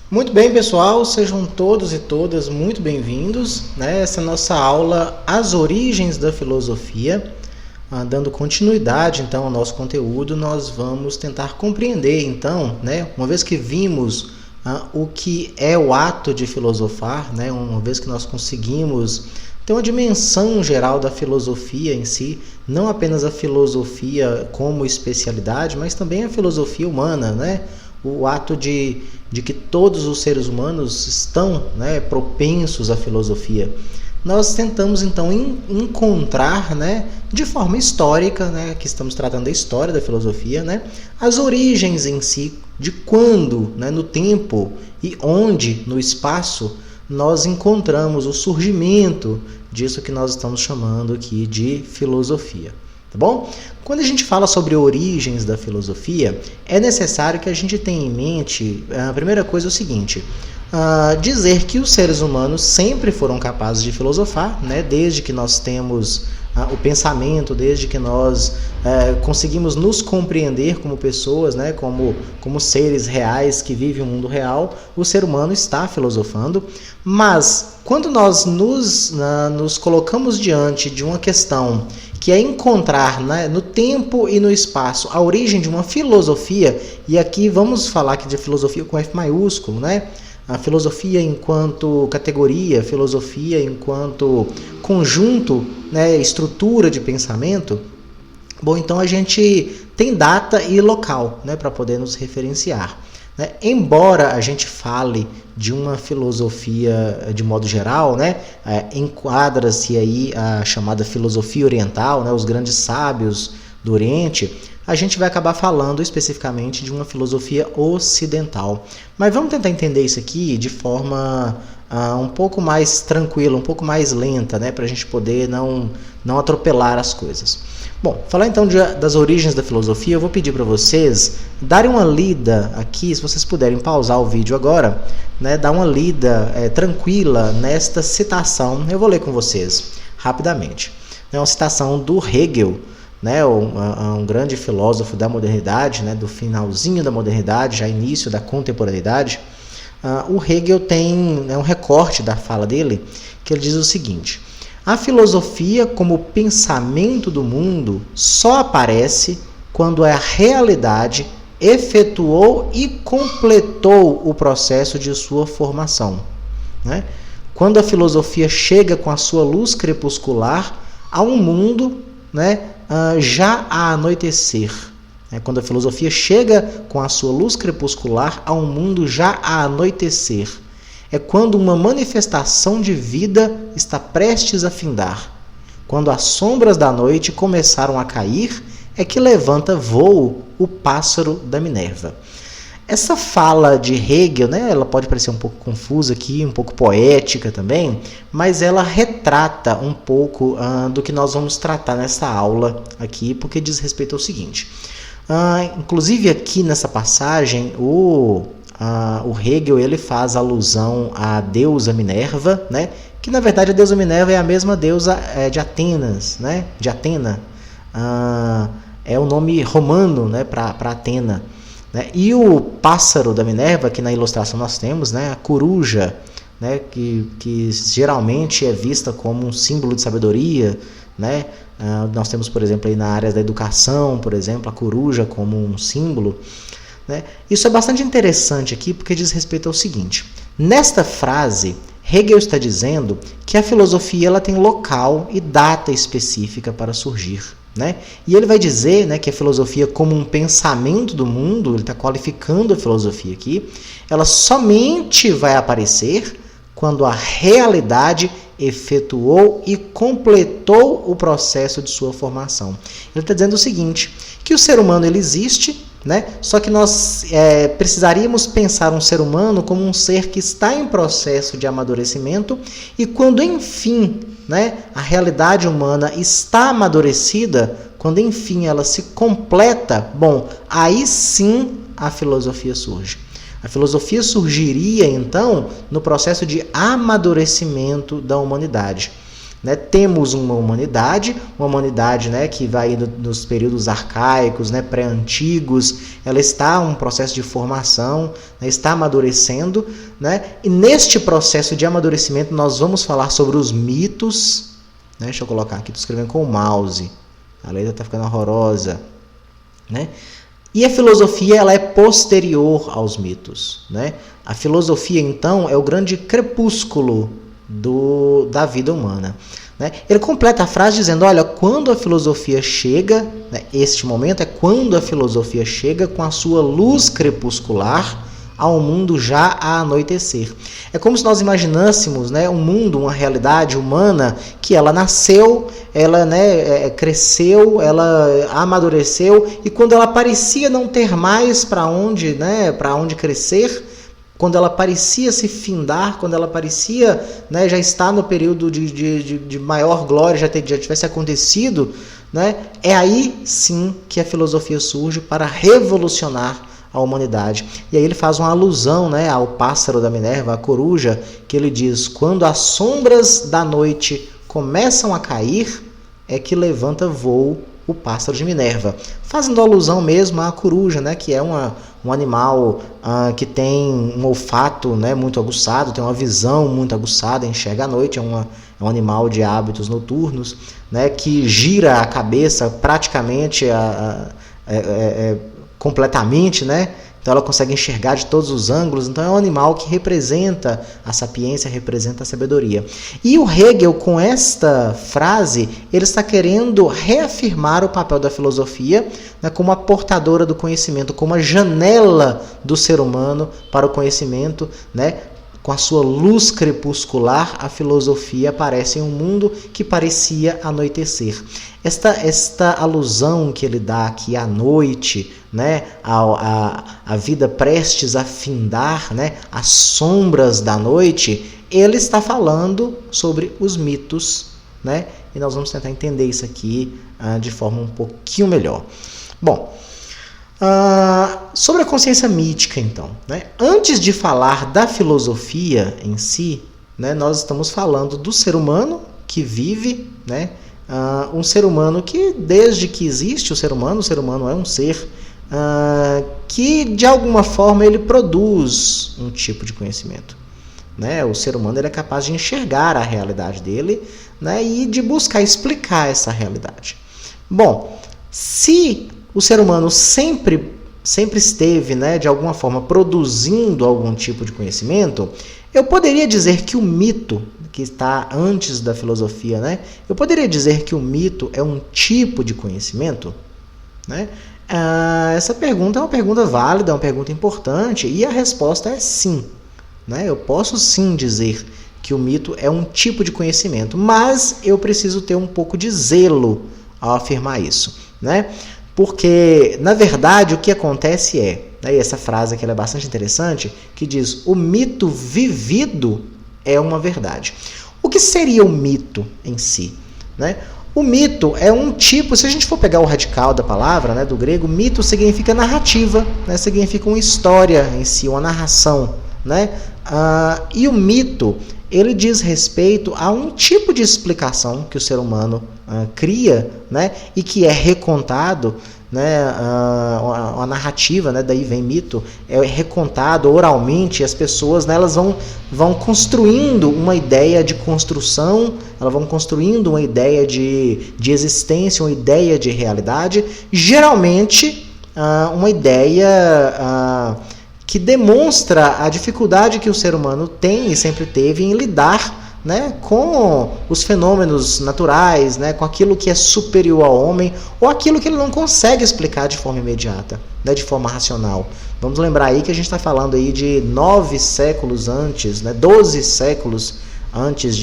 Muito bem, pessoal, sejam todos e todas muito bem-vindos, né? Essa nossa aula As Origens da Filosofia. Dando continuidade, então, ao nosso conteúdo, nós vamos tentar compreender, então, né? Uma vez que vimos o que é o ato de filosofar, né? Uma vez que nós conseguimos ter uma dimensão geral da filosofia em si, não apenas a filosofia como especialidade, mas também a filosofia humana, né? O ato de que todos os seres humanos estão, né, propensos à filosofia. Nós tentamos então encontrar, né, de forma histórica, né, que estamos tratando da história da filosofia, né, as origens em si, de quando, né, no tempo e onde no espaço nós encontramos o surgimento disso que nós estamos chamando aqui de filosofia. Tá bom? Quando a gente fala sobre origens da filosofia, é necessário que a gente tenha em mente, a primeira coisa é o seguinte, dizer que os seres humanos sempre foram capazes de filosofar, né? Desde que nós temos o pensamento, desde que nós conseguimos nos compreender como pessoas, né? como seres reais que vivem o mundo real, o ser humano está filosofando, mas quando nós nos colocamos diante de uma questão que é encontrar, né, no tempo e no espaço a origem de uma filosofia, e aqui vamos falar aqui de filosofia com F maiúsculo, né? A filosofia enquanto categoria, filosofia enquanto conjunto, né, estrutura de pensamento. Bom, então a gente tem data e local, né, para poder nos referenciar. Né? Embora a gente fale de uma filosofia de modo geral, né, enquadra-se aí a chamada filosofia oriental, né, os grandes sábios do Oriente, a gente vai acabar falando especificamente de uma filosofia ocidental. Mas vamos tentar entender isso aqui de forma um pouco mais tranquila, um pouco mais lenta, né, para a gente poder não atropelar as coisas. Bom, falar então das origens da filosofia, eu vou pedir para vocês darem uma lida aqui, se vocês puderem pausar o vídeo agora, né, dar uma lida tranquila nesta citação. Eu vou ler com vocês rapidamente. É uma citação do Hegel, né, um grande filósofo da modernidade, né, do finalzinho da modernidade, já início da contemporaneidade. O Hegel tem um recorte da fala dele, que ele diz o seguinte: a filosofia como pensamento do mundo só aparece quando a realidade efetuou e completou o processo de sua formação. Né? Quando a filosofia chega com a sua luz crepuscular a um mundo, né, já a anoitecer. Quando a filosofia chega com a sua luz crepuscular a um mundo já a anoitecer. É quando uma manifestação de vida está prestes a findar. Quando as sombras da noite começaram a cair, é que levanta voo o pássaro da Minerva. Essa fala de Hegel, né, ela pode parecer um pouco confusa aqui, um pouco poética também, mas ela retrata um pouco do que nós vamos tratar nessa aula aqui, porque diz respeito ao seguinte. Inclusive aqui nessa passagem, o Hegel ele faz alusão à deusa Minerva, né? Que na verdade a deusa Minerva é a mesma deusa de Atenas, né? De Atena. É o nome romano, né, para Atena. Né? E o pássaro da Minerva, que na ilustração nós temos, né, a coruja, né, que geralmente é vista como um símbolo de sabedoria, né? Nós temos, por exemplo, aí na área da educação, por exemplo, a coruja como um símbolo. Né? Isso é bastante interessante aqui porque diz respeito ao seguinte: nesta frase, Hegel está dizendo que a filosofia ela tem local e data específica para surgir. Né? E ele vai dizer, né, que a filosofia como um pensamento do mundo, ele está qualificando a filosofia aqui, ela somente vai aparecer quando a realidade efetuou e completou o processo de sua formação. Ele está dizendo o seguinte, que o ser humano ele existe, né? Só que nós precisaríamos pensar um ser humano como um ser que está em processo de amadurecimento e quando enfim, né, a realidade humana está amadurecida, quando enfim ela se completa, bom, aí sim a filosofia surge. A filosofia surgiria então no processo de amadurecimento da humanidade. né? Temos uma humanidade, né, que vai indo nos períodos arcaicos, né, pré-antigos, ela está em um processo de formação, né, está amadurecendo, né? E neste processo de amadurecimento nós vamos falar sobre os mitos, né? Deixa eu colocar aqui, estou escrevendo com o mouse, a letra está ficando horrorosa, né? E a filosofia, ela é posterior aos mitos, né? A filosofia, então, é o grande crepúsculo da vida humana, né? Ele completa a frase dizendo, olha, quando a filosofia chega, né, este momento é quando a filosofia chega com a sua luz crepuscular ao mundo já a anoitecer. É como se nós imaginássemos, né, um mundo, uma realidade humana que ela nasceu, ela, né, cresceu, ela amadureceu, e quando ela parecia não ter mais para onde, né, crescer, quando ela parecia se findar, quando ela parecia, né, já estar no período de maior glória, já tivesse acontecido, né, é aí sim que a filosofia surge para revolucionar a humanidade. E aí ele faz uma alusão, né, ao pássaro da Minerva, a coruja, que ele diz, quando as sombras da noite começam a cair, é que levanta voo o pássaro de Minerva. Fazendo alusão mesmo à coruja, né, que é um animal que tem um olfato, né, muito aguçado, tem uma visão muito aguçada, enxerga à noite, é um animal de hábitos noturnos, né, que gira a cabeça praticamente completamente, né? Então ela consegue enxergar de todos os ângulos. Então é um animal que representa a sapiência, representa a sabedoria. E o Hegel, com esta frase, ele está querendo reafirmar o papel da filosofia, né, como a portadora do conhecimento, como a janela do ser humano para o conhecimento, né? Com a sua luz crepuscular, a filosofia aparece em um mundo que parecia anoitecer. Esta alusão que ele dá aqui à noite, né, a vida prestes a findar, né, as sombras da noite, ele está falando sobre os mitos, né, e nós vamos tentar entender isso aqui de forma um pouquinho melhor. Bom, sobre a consciência mítica, então, né? Antes de falar da filosofia em si, né, nós estamos falando do ser humano que vive, né, um ser humano que, desde que existe o ser humano é um ser que, de alguma forma, ele produz um tipo de conhecimento, né? O ser humano ele é capaz de enxergar a realidade dele, né, e de buscar explicar essa realidade. Bom, se o ser humano sempre esteve, né, de alguma forma, produzindo algum tipo de conhecimento, eu poderia dizer que o mito, que está antes da filosofia, né, eu poderia dizer que o mito é um tipo de conhecimento, né? Essa pergunta é uma pergunta válida, é uma pergunta importante, e a resposta é sim, né? Eu posso sim dizer que o mito é um tipo de conhecimento, mas eu preciso ter um pouco de zelo ao afirmar isso, né? Porque, na verdade, o que acontece e essa frase aqui ela é bastante interessante, que diz, o mito vivido é uma verdade. O que seria o mito em si, né? O mito é um tipo, se a gente for pegar o radical da palavra, né, do grego, mito significa narrativa, né, significa uma história em si, uma narração, né? E o mito, ele diz respeito a um tipo de explicação que o ser humano cria, né, e que é recontado, né, a narrativa, né, daí vem mito, é recontado oralmente, as pessoas, né, elas vão construindo uma ideia de construção, elas vão construindo uma ideia de existência, uma ideia de realidade, geralmente uma ideia que demonstra a dificuldade que o ser humano tem e sempre teve em lidar, né, com os fenômenos naturais, né, com aquilo que é superior ao homem, ou aquilo que ele não consegue explicar de forma imediata, né, de forma racional. Vamos lembrar aí que a gente está falando aí de 9 séculos antes, né, 12 séculos antes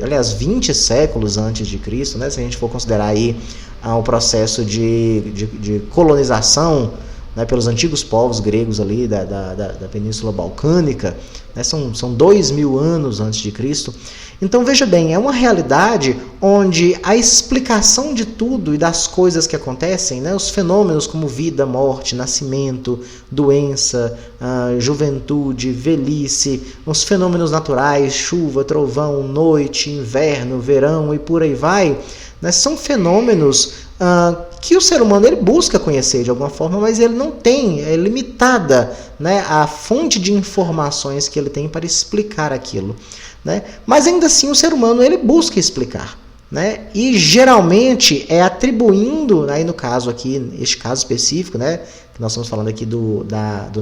aliás, 20 séculos antes de Cristo, né, se a gente for considerar aí o processo de colonização, né, pelos antigos povos gregos ali da Península Balcânica, né, são 2000 anos antes de Cristo. Então veja bem, é uma realidade onde a explicação de tudo e das coisas que acontecem, né, os fenômenos como vida, morte, nascimento, doença, juventude, velhice, os fenômenos naturais, chuva, trovão, noite, inverno, verão e por aí vai, né, são fenômenos que o ser humano ele busca conhecer de alguma forma, mas ele não tem, é limitada, né, a fonte de informações que ele tem para explicar aquilo, né? Mas ainda assim o ser humano ele busca explicar, né? E geralmente é atribuindo, aí no caso aqui, este caso específico, né, que nós estamos falando aqui do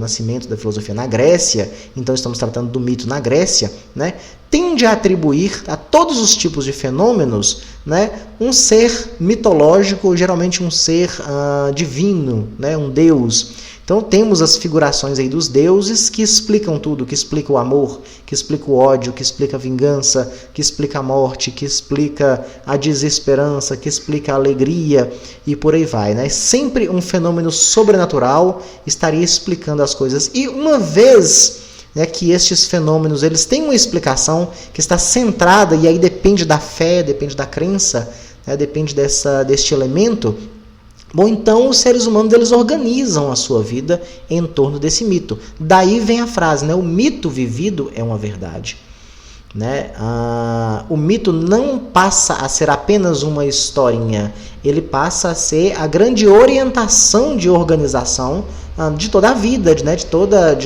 nascimento da filosofia na Grécia, então estamos tratando do mito na Grécia, né, tende a atribuir a todos os tipos de fenômenos, né, um ser mitológico, geralmente um ser divino, né, um deus. Então temos as figurações aí dos deuses que explicam tudo, que explica o amor, que explica o ódio, que explica a vingança, que explica a morte, que explica a desesperança, que explica a alegria e por aí vai, né? Sempre um fenômeno sobrenatural estaria explicando as coisas. E uma vez, né, que estes fenômenos eles têm uma explicação que está centrada, e aí depende da fé, depende da crença, né, depende deste elemento. Bom, então os seres humanos eles organizam a sua vida em torno desse mito. Daí vem a frase, né? O mito vivido é uma verdade. Né? O mito não passa a ser apenas uma historinha, ele passa a ser a grande orientação de organização de toda a vida, né? de toda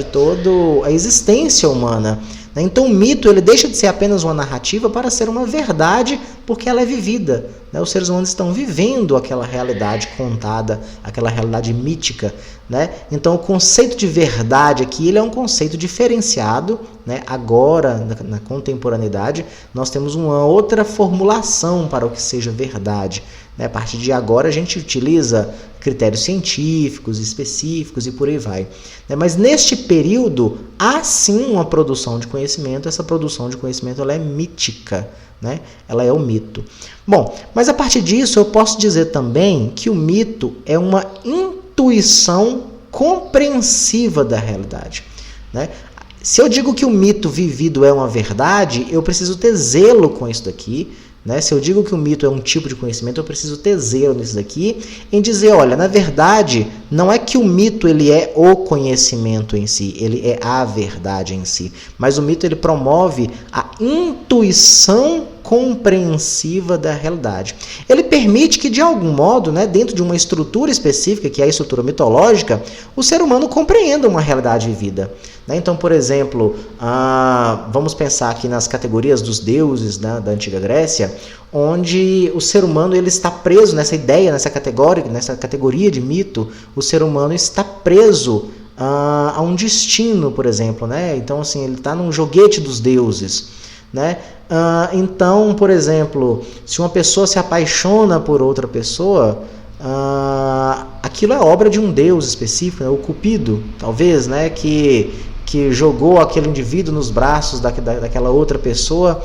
a existência humana. Então o mito ele deixa de ser apenas uma narrativa para ser uma verdade, porque ela é vivida, né? Os seres humanos estão vivendo aquela realidade contada, aquela realidade mítica, né? Então o conceito de verdade aqui ele é um conceito diferenciado, né? Agora, na contemporaneidade, nós temos uma outra formulação para o que seja verdade, né? A partir de agora a gente utiliza critérios científicos, específicos e por aí vai. Mas neste período, há sim uma produção de conhecimento, essa produção de conhecimento ela é mítica, né? Ela é o mito. Bom, mas a partir disso eu posso dizer também que o mito é uma intuição compreensiva da realidade, né? Se eu digo que o mito vivido é uma verdade, eu preciso ter zelo com isso daqui, né? Se eu digo que o mito é um tipo de conhecimento, eu preciso ter zelo nisso daqui, em dizer, olha, na verdade, não é que o mito ele é o conhecimento em si, ele é a verdade em si, mas o mito ele promove a intuição compreensiva da realidade. Ele permite que, de algum modo, né, dentro de uma estrutura específica, que é a estrutura mitológica, o ser humano compreenda uma realidade vivida. Então, por exemplo, vamos pensar aqui nas categorias dos deuses, né, da Antiga Grécia, onde o ser humano ele está preso nessa ideia, nessa categoria de mito, o ser humano está preso a um destino, por exemplo, né? Então, assim, ele está num joguete dos deuses, né? Então, por exemplo, se uma pessoa se apaixona por outra pessoa, aquilo é obra de um deus específico, né? O Cupido, talvez, né? Que jogou aquele indivíduo nos braços daquela outra pessoa.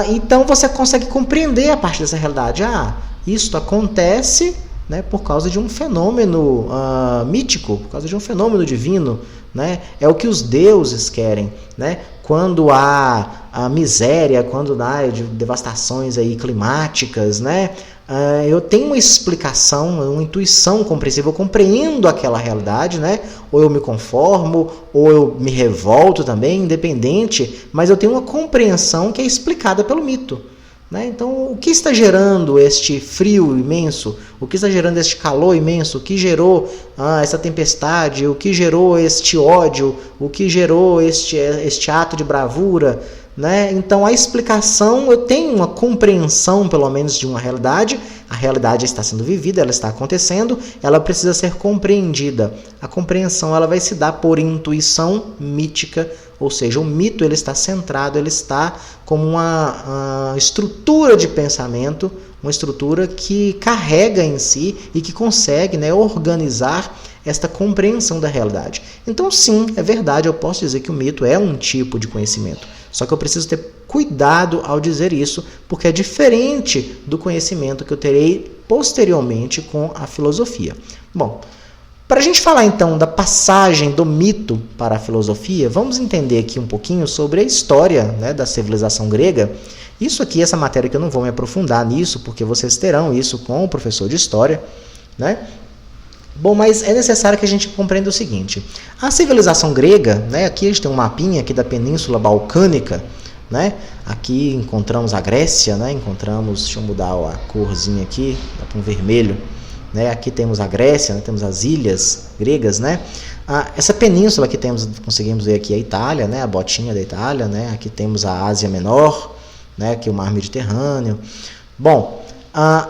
Então você consegue compreender a partir dessa realidade. Isso acontece, né, por causa de um fenômeno mítico, por causa de um fenômeno divino, né? É o que os deuses querem, né? Quando há a miséria, quando há devastações aí climáticas, né? Eu tenho uma explicação, uma intuição compreensível, eu compreendo aquela realidade, né? Ou eu me conformo, ou eu me revolto também, independente, mas eu tenho uma compreensão que é explicada pelo mito, né? Então, o que está gerando este frio imenso? O que está gerando este calor imenso? O que gerou essa tempestade? O que gerou este ódio? O que gerou este ato de bravura? Né? Então, a explicação, eu tenho uma compreensão, pelo menos, de uma realidade. A realidade está sendo vivida, ela está acontecendo, ela precisa ser compreendida. A compreensão ela vai se dar por intuição mítica, ou seja, o mito ele está centrado, ele está como uma estrutura de pensamento, uma estrutura que carrega em si e que consegue, né, organizar esta compreensão da realidade. Então, sim, é verdade, eu posso dizer que o mito é um tipo de conhecimento. Só que eu preciso ter cuidado ao dizer isso, porque é diferente do conhecimento que eu terei posteriormente com a filosofia. Bom, Para a gente falar então da passagem do mito para a filosofia, vamos entender aqui um pouquinho sobre a história, né, da civilização grega. Isso aqui, essa matéria que eu não vou me aprofundar nisso, porque vocês terão isso com o professor de história, né? Bom, mas é necessário que a gente compreenda o seguinte: a civilização grega, né, aqui a gente tem um mapinha aqui da Península Balcânica, né? Aqui encontramos a Grécia, né? Encontramos, deixa eu mudar a corzinha aqui, dá para um vermelho. Né, aqui temos a Grécia, né, temos as ilhas gregas, né? Essa península que temos, conseguimos ver aqui a Itália, né, a botinha da Itália, né? Aqui temos a Ásia Menor, né, aqui o Mar Mediterrâneo. Bom,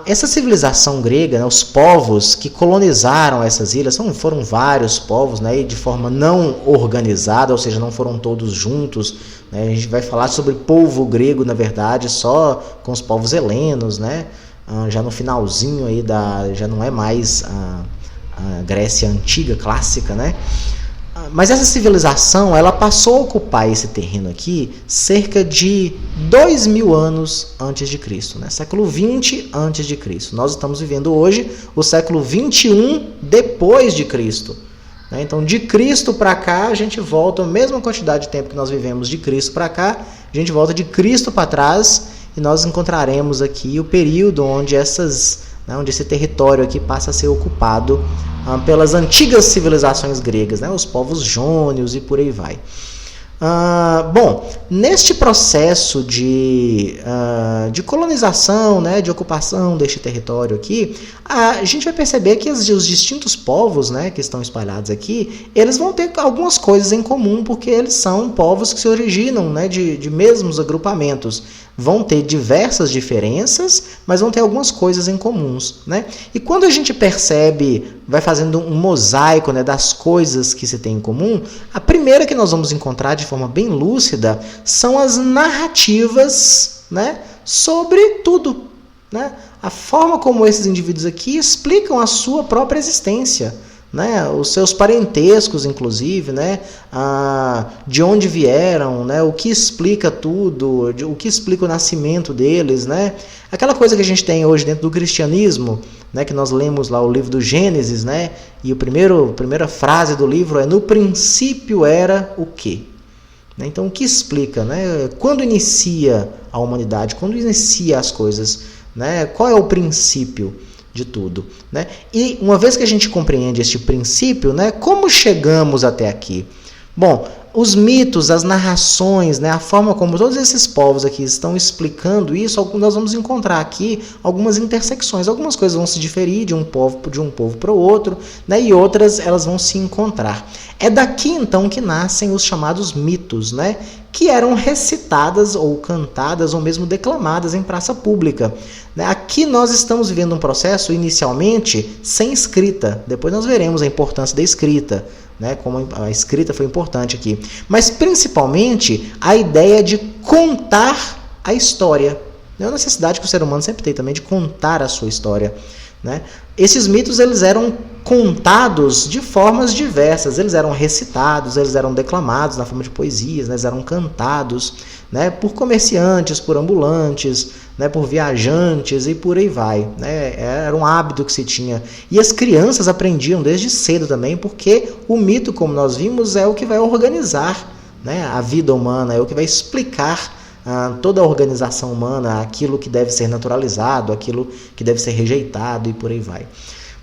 essa civilização grega, né, os povos que colonizaram essas ilhas, foram vários povos, né, e de forma não organizada, ou seja, não foram todos juntos. Né? A gente vai falar sobre povo grego, na verdade, só com os povos helenos, né? Já no finalzinho aí já não é mais a Grécia antiga, clássica, né? Mas essa civilização, ela passou a ocupar esse terreno aqui cerca de 2000 anos antes de Cristo, né? Século 20 antes de Cristo. Nós estamos vivendo hoje o século 21 depois de Cristo. Né? Então, de Cristo para cá, a gente volta a mesma quantidade de tempo que nós vivemos de Cristo para cá, a gente volta de Cristo para trás. E nós encontraremos aqui o período onde onde esse território aqui passa a ser ocupado pelas antigas civilizações gregas, né, os povos jônios e por aí vai. Bom, neste processo de colonização, né, de ocupação deste território aqui, a gente vai perceber que os distintos povos, né, que estão espalhados aqui, eles vão ter algumas coisas em comum, porque eles são povos que se originam, né, de mesmos agrupamentos. Vão ter diversas diferenças, mas vão ter algumas coisas em comuns, né? E quando a gente percebe, vai fazendo um mosaico, né, das coisas que se tem em comum, a primeira que nós vamos encontrar de forma bem lúcida são as narrativas, né, sobre tudo, né? A forma como esses indivíduos aqui explicam a sua própria existência, né, os seus parentescos, inclusive, né, de onde vieram, né, o que explica tudo, o que explica o nascimento deles, né, aquela coisa que a gente tem hoje dentro do cristianismo, né, que nós lemos lá o livro do Gênesis, né, e a primeira frase do livro é: no princípio era o quê? Então, o que explica, né, quando inicia a humanidade, quando inicia as coisas, né, qual é o princípio de tudo, né? E uma vez que a gente compreende este princípio, né, como chegamos até aqui? Bom, os mitos, as narrações, né, a forma como todos esses povos aqui estão explicando isso, nós vamos encontrar aqui algumas intersecções. Algumas coisas vão se diferir de um povo para o outro, né, e outras elas vão se encontrar. É daqui então que nascem os chamados mitos, né, que eram recitadas ou cantadas ou mesmo declamadas em praça pública. Aqui nós estamos vivendo um processo inicialmente sem escrita. Depois nós veremos a importância da escrita, né, como a escrita foi importante aqui. Mas principalmente a ideia de contar a história. É uma necessidade que o ser humano sempre tem também de contar a sua história. Né? Esses mitos eles eram contados de formas diversas, eles eram recitados, eles eram declamados na forma de poesias, né? Eles eram cantados, né, por comerciantes, por ambulantes, né, por viajantes e por aí vai. Né? Era um hábito que se tinha. E as crianças aprendiam desde cedo também, porque o mito, como nós vimos, é o que vai organizar, né, a vida humana, é o que vai explicar toda a organização humana, aquilo que deve ser naturalizado, aquilo que deve ser rejeitado e por aí vai.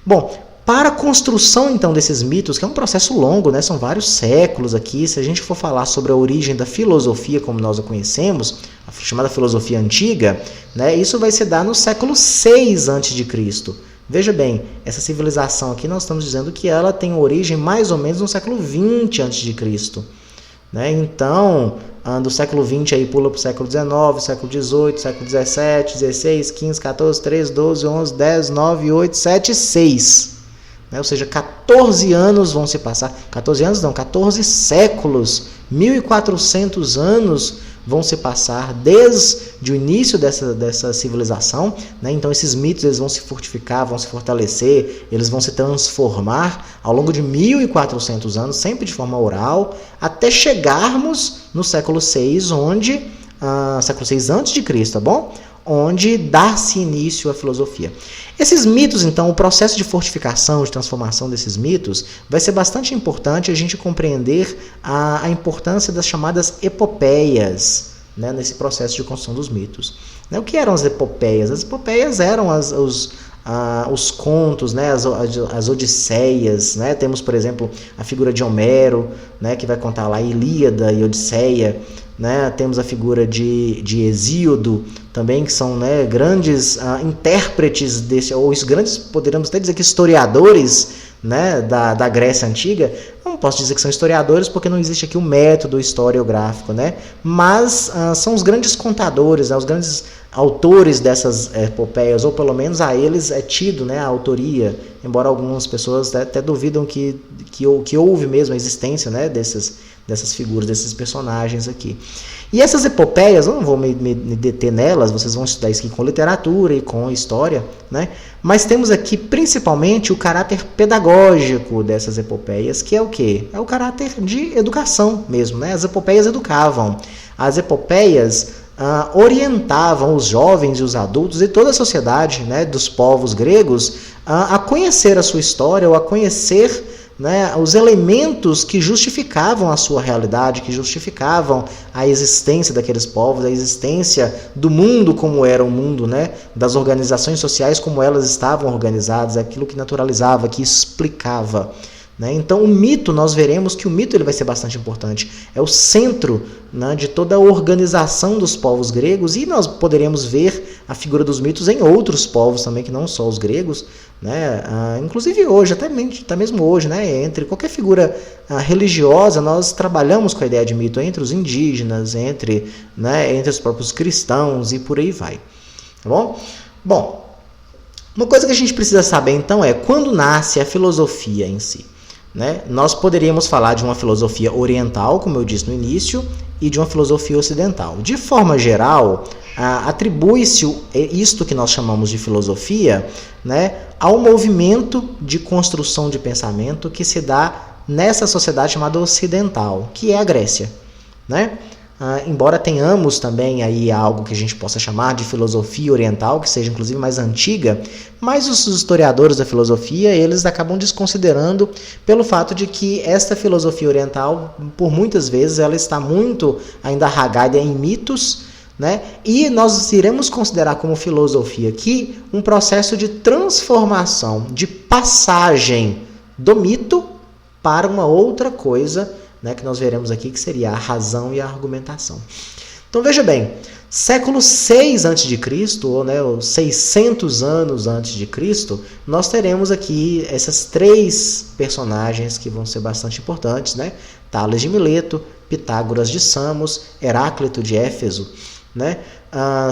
Bom, para a construção então desses mitos, que é um processo longo, né, são vários séculos aqui, se a gente for falar sobre a origem da filosofia como nós a conhecemos, a chamada filosofia antiga, né, isso vai se dar no século 6 a.C. Veja bem, essa civilização aqui nós estamos dizendo que ela tem origem mais ou menos no século 20 a.C. Né? Então, do século XX aí pula para o século XIX, século XVIII, século XVII, XVI, XV, XIV, XIII, XII, XI, X, 9, 8, 7, 6. Né? Ou seja, 14 anos vão se passar. 14 anos não, 14 séculos, 1400 anos vão se passar desde o início dessa civilização. Né? Então esses mitos eles vão se fortificar, vão se fortalecer, eles vão se transformar ao longo de 1400 anos, sempre de forma oral, até chegarmos no século VI, século VI a.C., tá bom? onde dá-se início à filosofia. Esses mitos, então, o processo de fortificação, de transformação desses mitos, vai ser bastante importante a gente compreender a importância das chamadas epopeias, né, nesse processo de construção dos mitos. O que eram as epopeias? As epopeias eram os contos, né, as odisseias, né? Temos, por exemplo, a figura de Homero, né, que vai contar lá a Ilíada e Odisseia, né? Temos a figura de Hesíodo também, que são, né, grandes intérpretes ou grandes, poderíamos até dizer que historiadores, né, da Grécia Antiga. Não posso dizer que são historiadores porque não existe aqui o método historiográfico, né? Mas são os grandes contadores, né, os grandes autores dessas epopeias, ou pelo menos a eles é tido, né, a autoria, embora algumas pessoas até duvidam que houve mesmo a existência, né, dessas figuras, desses personagens aqui. E essas epopeias, eu não vou me deter nelas, vocês vão estudar isso aqui com literatura e com história, né? Mas temos aqui principalmente o caráter pedagógico dessas epopeias, que é o quê? É o caráter de educação mesmo, né? As epopeias educavam. As epopeias orientavam os jovens e os adultos e toda a sociedade, né, dos povos gregos a conhecer a sua história ou a conhecer, né, os elementos que justificavam a sua realidade, que justificavam a existência daqueles povos, a existência do mundo como era o mundo, né, das organizações sociais como elas estavam organizadas, aquilo que naturalizava, que explicava. Então o mito, nós veremos que o mito ele vai ser bastante importante. É o centro, né, de toda a organização dos povos gregos, e nós poderemos ver a figura dos mitos em outros povos também, que não só os gregos, né? Inclusive hoje, até mesmo hoje, né, entre qualquer figura religiosa, nós trabalhamos com a ideia de mito entre os indígenas, entre os próprios cristãos e por aí vai. Tá bom? Bom, uma coisa que a gente precisa saber então é quando nasce a filosofia em si. Né? Nós poderíamos falar de uma filosofia oriental, como eu disse no início, e de uma filosofia ocidental. De forma geral, atribui-se isto que nós chamamos de filosofia, né, ao movimento de construção de pensamento que se dá nessa sociedade chamada ocidental, que é a Grécia. Né? Embora tenhamos também aí algo que a gente possa chamar de filosofia oriental, que seja inclusive mais antiga, mas os historiadores da filosofia, eles acabam desconsiderando pelo fato de que esta filosofia oriental, por muitas vezes, ela está muito ainda arraigada em mitos, né? E nós iremos considerar como filosofia aqui um processo de transformação, de passagem do mito para uma outra coisa, né, que nós veremos aqui, que seria a razão e a argumentação. Então veja bem, século 6 a.C., ou, né, 600 anos antes de Cristo, nós teremos aqui essas três personagens que vão ser bastante importantes, né? Tales de Mileto, Pitágoras de Samos, Heráclito de Éfeso, né?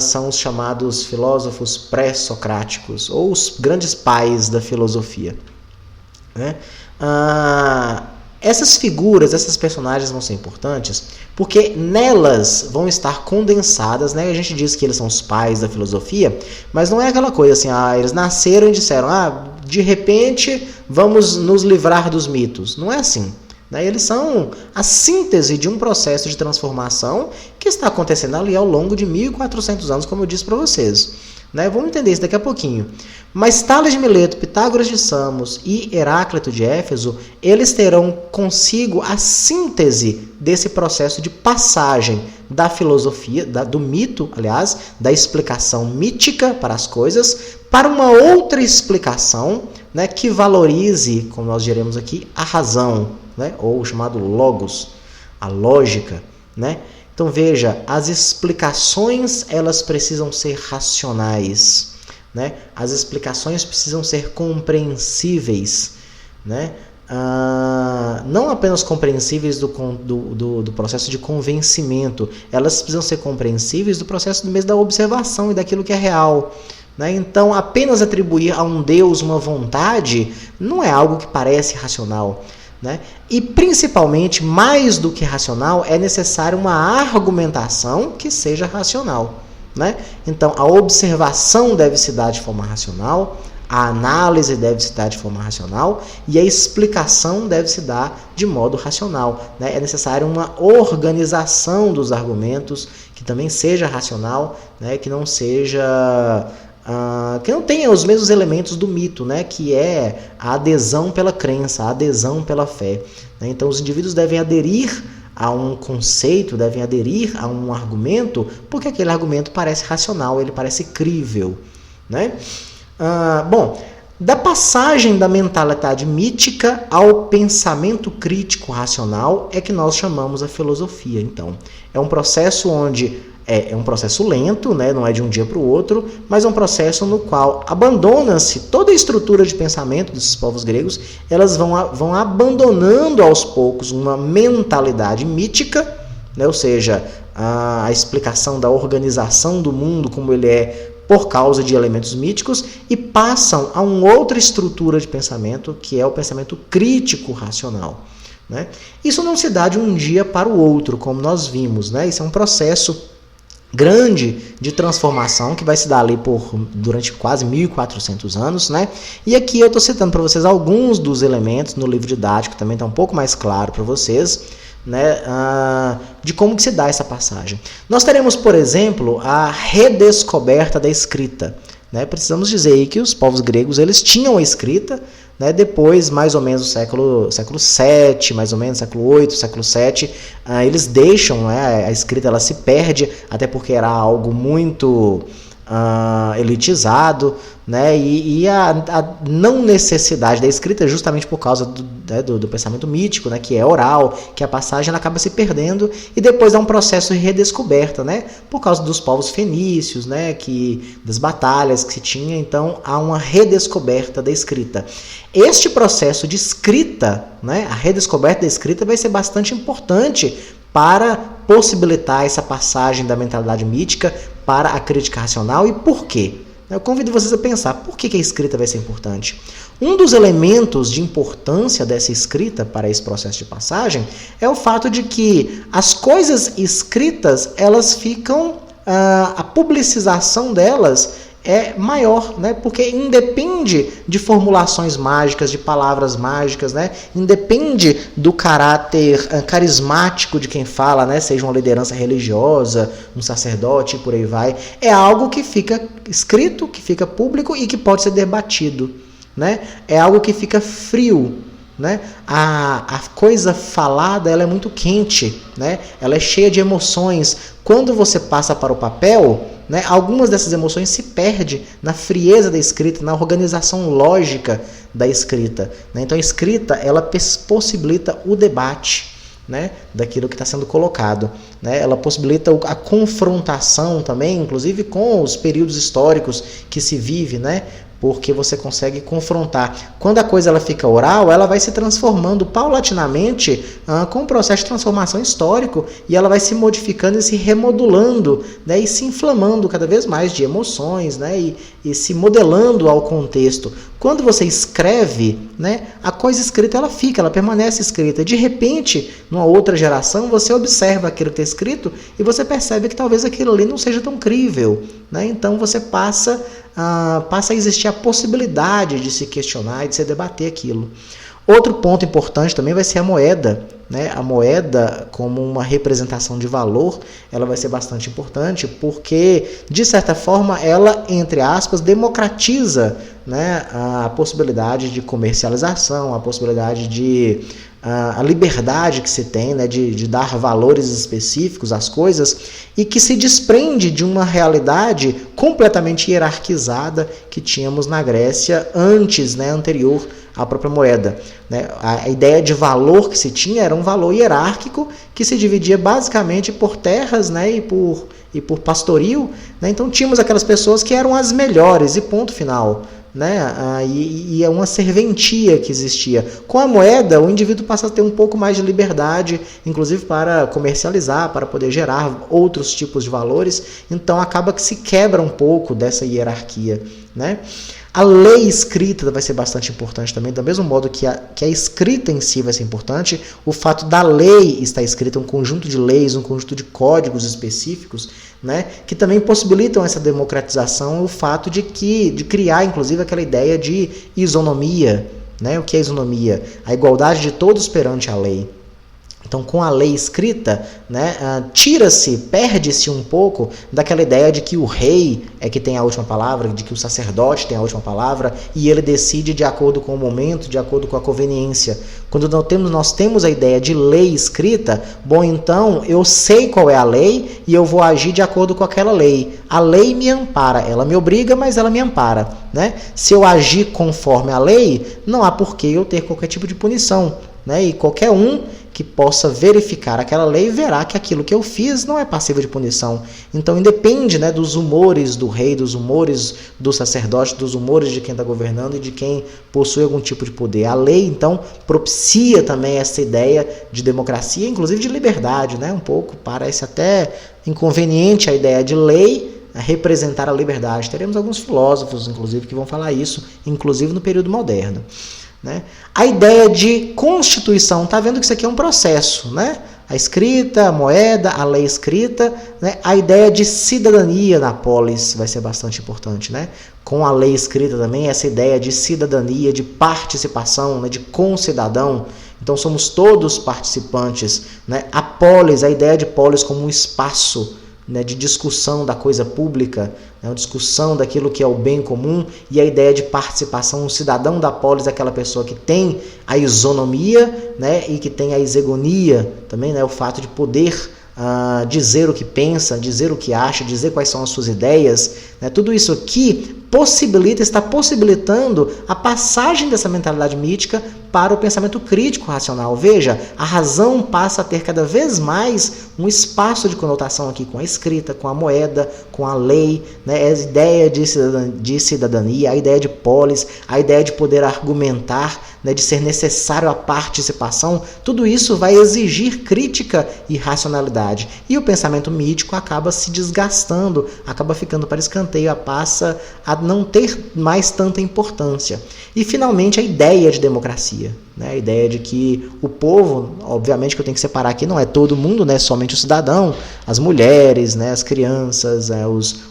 São os chamados filósofos pré-socráticos, ou os grandes pais da filosofia. Né? Essas figuras, essas personagens vão ser importantes porque nelas vão estar condensadas, né? A gente diz que eles são os pais da filosofia, mas não é aquela coisa assim, eles nasceram e disseram, de repente vamos nos livrar dos mitos. Não é assim. Né? Eles são a síntese de um processo de transformação que está acontecendo ali ao longo de 1400 anos, como eu disse para vocês. Né? Vamos entender isso daqui a pouquinho. Mas Tales de Mileto, Pitágoras de Samos e Heráclito de Éfeso, eles terão consigo a síntese desse processo de passagem da filosofia, do mito, aliás, da explicação mítica para as coisas, para uma outra explicação, né, que valorize, como nós diremos aqui, a razão, né, ou o chamado logos, a lógica, né? Então veja, as explicações elas precisam ser racionais, né? As explicações precisam ser compreensíveis, né? Não apenas compreensíveis do processo de convencimento, elas precisam ser compreensíveis do processo mesmo da observação e daquilo que é real. Né? Então, apenas atribuir a um Deus uma vontade não é algo que parece racional. Né? E principalmente, mais do que racional, é necessária uma argumentação que seja racional. Né? Então, a observação deve se dar de forma racional, a análise deve se dar de forma racional e a explicação deve se dar de modo racional, né? É necessária uma organização dos argumentos que também seja racional, né? Que não seja... que não tenha os mesmos elementos do mito, né? Que é a adesão pela crença, a adesão pela fé, né? Então os indivíduos devem aderir a um conceito, devem aderir a um argumento, porque aquele argumento parece racional, ele parece crível, né? Bom, da passagem da mentalidade mítica ao pensamento crítico racional é que nós chamamos a filosofia. Então, é um processo onde é um processo lento, né? Não é de um dia para o outro, mas é um processo no qual abandona-se toda a estrutura de pensamento desses povos gregos, elas vão abandonando aos poucos uma mentalidade mítica, né? Ou seja, a explicação da organização do mundo como ele é por causa de elementos míticos, e passam a uma outra estrutura de pensamento, que é o pensamento crítico racional, né? Isso não se dá de um dia para o outro, como nós vimos, né? Isso é um processo grande de transformação que vai se dar ali durante quase 1.400 anos, né? E aqui eu estou citando para vocês alguns dos elementos no livro didático, também está um pouco mais claro para vocês, né? De como que se dá essa passagem. Nós teremos, por exemplo, a redescoberta da escrita, né? Precisamos dizer aí que os povos gregos eles tinham a escrita, né? Depois, mais ou menos, século VII, mais ou menos, século VIII, século VII, eles deixam, né? A escrita ela se perde, até porque era algo muito elitizado, né? E a não necessidade da escrita é justamente por causa do pensamento mítico, né? Que é oral, que a passagem ela acaba se perdendo, e depois há um processo de redescoberta, né? Por causa dos povos fenícios, né? Das batalhas que se tinha, então há uma redescoberta da escrita. Este processo de escrita, né? A redescoberta da escrita vai ser bastante importante para possibilitar essa passagem da mentalidade mítica para a crítica racional. E por quê? Eu convido vocês a pensar, por que a escrita vai ser importante? Um dos elementos de importância dessa escrita para esse processo de passagem é o fato de que as coisas escritas, elas ficam, a publicização delas é maior, né? Porque independe de formulações mágicas, de palavras mágicas, né? Independe do caráter carismático de quem fala, né? Seja uma liderança religiosa, um sacerdote e por aí vai. É algo que fica escrito, que fica público e que pode ser debatido, né? É algo que fica frio, né? A coisa falada ela é muito quente, né? Ela é cheia de emoções. Quando você passa para o papel, né, algumas dessas emoções se perdem na frieza da escrita, na organização lógica da escrita, né? Então a escrita ela possibilita o debate, né, daquilo que está sendo colocado, né? Ela possibilita a confrontação também, inclusive com os períodos históricos que se vive, né? Porque você consegue confrontar. Quando a coisa ela fica oral, ela vai se transformando paulatinamente com o processo de transformação histórico, e ela vai se modificando e se remodulando, né, e se inflamando cada vez mais de emoções, né, e se modelando ao contexto. Quando você escreve, né, a coisa escrita ela fica, ela permanece escrita. De repente, numa outra geração, você observa aquilo que está escrito e você percebe que talvez aquilo ali não seja tão crível, né? Então você passa a existir a possibilidade de se questionar e de se debater aquilo. Outro ponto importante também vai ser a moeda, né? A moeda como uma representação de valor, ela vai ser bastante importante porque, de certa forma, ela, entre aspas, democratiza, né, a possibilidade de comercialização, a possibilidade de a liberdade que se tem, né, de dar valores específicos às coisas, e que se desprende de uma realidade completamente hierarquizada que tínhamos na Grécia antes, né, anterior à própria moeda, né? A ideia de valor que se tinha era um valor hierárquico que se dividia basicamente por terras, né, e por pastorio, né? Então tínhamos aquelas pessoas que eram as melhores e ponto final, né? E é uma serventia que existia. Com a moeda, o indivíduo passa a ter um pouco mais de liberdade, inclusive para comercializar, para poder gerar outros tipos de valores. Então acaba que se quebra um pouco dessa hierarquia, né? A lei escrita vai ser bastante importante também, do mesmo modo que a escrita em si vai ser importante, o fato da lei estar escrita, um conjunto de leis, um conjunto de códigos específicos, né, que também possibilitam essa democratização, o fato de criar, inclusive, aquela ideia de isonomia, né? O que é isonomia? A igualdade de todos perante a lei. Então, com a lei escrita, né, perde-se um pouco daquela ideia de que o rei é que tem a última palavra, de que o sacerdote tem a última palavra e ele decide de acordo com o momento, de acordo com a conveniência. Quando nós temos a ideia de lei escrita, bom, então eu sei qual é a lei e eu vou agir de acordo com aquela lei. A lei me ampara, ela me obriga, mas ela me ampara, né? Se eu agir conforme a lei, não há por que eu ter qualquer tipo de punição, né? E qualquer um que possa verificar aquela lei verá que aquilo que eu fiz não é passível de punição. Então, independe, né, dos humores do rei, dos humores do sacerdote, dos humores de quem está governando e de quem possui algum tipo de poder. A lei, então, propicia também essa ideia de democracia, inclusive de liberdade, né? Um pouco parece até inconveniente a ideia de lei representar a liberdade. Teremos alguns filósofos, inclusive, que vão falar isso, inclusive no período moderno. Né? A ideia de constituição, está vendo que isso aqui é um processo, né? A escrita, a moeda, a lei escrita, né? A ideia de cidadania na polis vai ser bastante importante, né? Com a lei escrita também, essa ideia de cidadania, de participação, né? De concidadão. Então somos todos participantes, né? A polis, a ideia de polis como um espaço, né, de discussão da coisa pública, né, uma discussão daquilo que é o bem comum, e a ideia de participação. Um cidadão da polis é aquela pessoa que tem a isonomia, né, e que tem a isegonia também, né, o fato de poder dizer o que pensa, dizer o que acha, dizer quais são as suas ideias, né, tudo isso aqui está possibilitando a passagem dessa mentalidade mítica para o pensamento crítico racional. Veja, a razão passa a ter cada vez mais um espaço de conotação aqui com a escrita, com a moeda, com a lei, né? A ideia de cidadania, a ideia de polis, a ideia de poder argumentar, né? De ser necessário a participação, tudo isso vai exigir crítica e racionalidade. E o pensamento mítico acaba se desgastando, acaba ficando para escanteio, passa a não ter mais tanta importância. E, finalmente, a ideia de democracia, né? A ideia de que o povo, obviamente que eu tenho que separar aqui, não é todo mundo, né? Somente o cidadão, as mulheres, né? As crianças,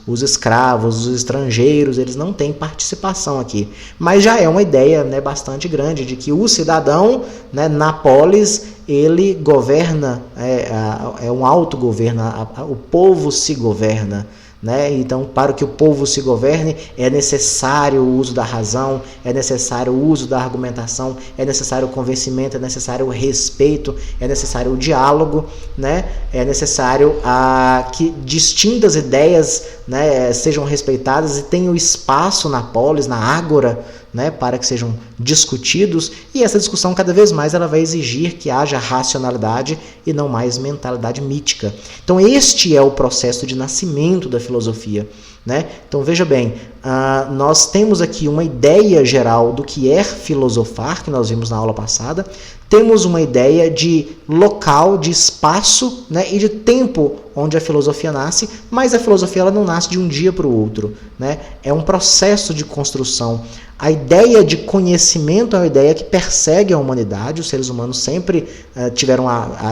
os escravos, os estrangeiros, eles não têm participação aqui. Mas já é uma ideia, né, bastante grande de que o cidadão, né, na polis, ele governa, é um autogoverno, o povo se governa. Né? Então, para que o povo se governe, é necessário o uso da razão, é necessário o uso da argumentação, é necessário o convencimento, é necessário o respeito, é necessário o diálogo, né? É necessário que distintas ideias, né, sejam respeitadas e tenham espaço na polis, na ágora, né, para que sejam discutidos, e essa discussão cada vez mais ela vai exigir que haja racionalidade e não mais mentalidade mítica. Então este é o processo de nascimento da filosofia, né? Então veja bem, nós temos aqui uma ideia geral do que é filosofar, que nós vimos na aula passada, temos uma ideia de local, de espaço, né, e de tempo onde a filosofia nasce, mas a filosofia ela não nasce de um dia para o outro, né? É um processo de construção. A ideia de conhecimento é uma ideia que persegue a humanidade, os seres humanos sempre tiveram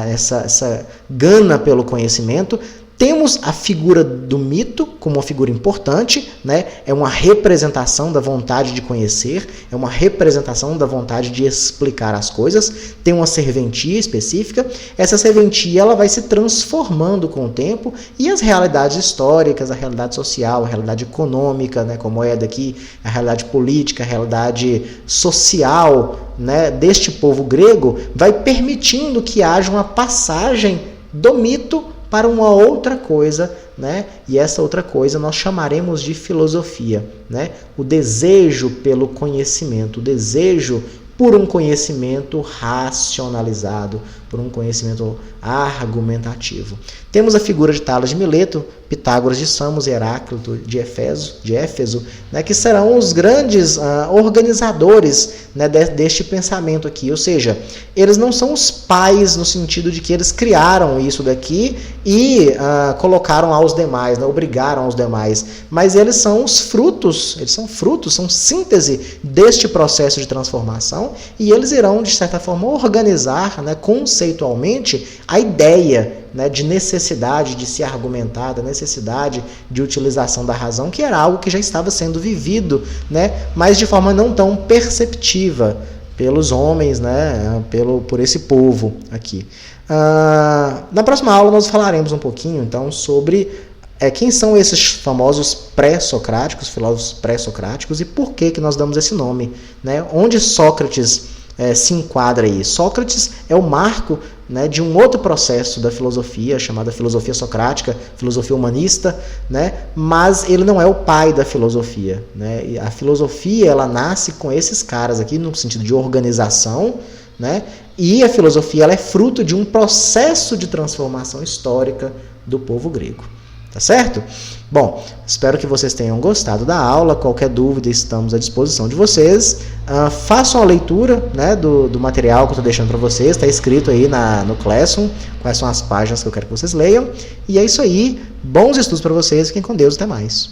essa gana pelo conhecimento. Temos a figura do mito como uma figura importante, né? É uma representação da vontade de conhecer, é uma representação da vontade de explicar as coisas. Tem uma serventia específica, essa serventia ela vai se transformando com o tempo e as realidades históricas, a realidade social, a realidade econômica, né, como é daqui, a realidade política, a realidade social, né, deste povo grego, vai permitindo que haja uma passagem do mito para uma outra coisa, né? E essa outra coisa nós chamaremos de filosofia, né? O desejo pelo conhecimento, o desejo por um conhecimento racionalizado, por um conhecimento argumentativo. Temos a figura de Tales de Mileto, Pitágoras de Samos e Heráclito de Éfeso, né, que serão os grandes organizadores, né, deste pensamento aqui. Ou seja, eles não são os pais no sentido de que eles criaram isso daqui e colocaram aos demais, né, obrigaram aos demais, mas eles são os frutos, são síntese deste processo de transformação, e eles irão, de certa forma, organizar, né, conceitualmente a ideia, né, de necessidade de se argumentar, da necessidade de utilização da razão, que era algo que já estava sendo vivido, né, mas de forma não tão perceptiva pelos homens, né, por esse povo aqui. Na próxima aula nós falaremos um pouquinho, então, sobre quem são esses famosos pré-socráticos, filósofos pré-socráticos, e por que nós damos esse nome, né? Onde Sócrates se enquadra aí. Sócrates é o marco, né, de um outro processo da filosofia, chamada filosofia socrática, filosofia humanista, né, mas ele não é o pai da filosofia, né? E a filosofia, ela nasce com esses caras aqui, no sentido de organização, né, e a filosofia, ela é fruto de um processo de transformação histórica do povo grego. Tá certo? Bom, espero que vocês tenham gostado da aula. Qualquer dúvida, estamos à disposição de vocês. Façam a leitura, né, do material que eu estou deixando para vocês. Está escrito aí no Classroom quais são as páginas que eu quero que vocês leiam. E é isso aí. Bons estudos para vocês. Fiquem com Deus. Até mais.